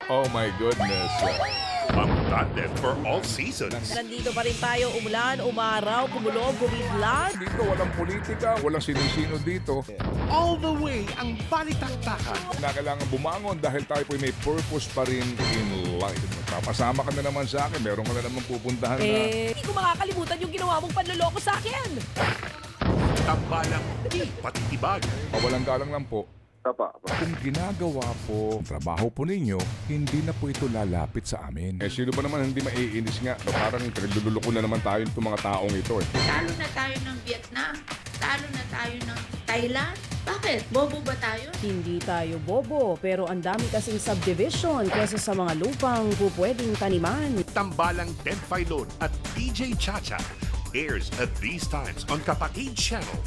Oh my goodness. Ang tandem for all seasons. Nandito pa rin tayo, umulan, umaraw, kumulog, gumidlat. Dito walang politika, walang sinisino dito. All the way ang balitaktakan. Na kailangan bumangon dahil tayo po may purpose pa rin in life. Papasama ka na naman sa akin, meron ka na naman pupuntahan na. Hindi ko makakalimutan yung ginawa mong panloloko sa akin. Tambalang di patitibag. Mawalang galang lang po. Kung ginagawa po, trabaho po ninyo, hindi na po ito lalapit sa amin. Eh, sino ba naman hindi maiinis nga? No, parang pinaglululoko na naman tayo itong mga taong ito eh. Talo na tayo ng Vietnam. Talo na tayo ng Thailand. Bakit? Bobo ba tayo? Hindi tayo bobo, pero ang dami kasing subdivision kesa sa mga lupang pupwedeng taniman. Tambalang Ted Filon at DJ Chacha airs at these times on Kapatid Channel.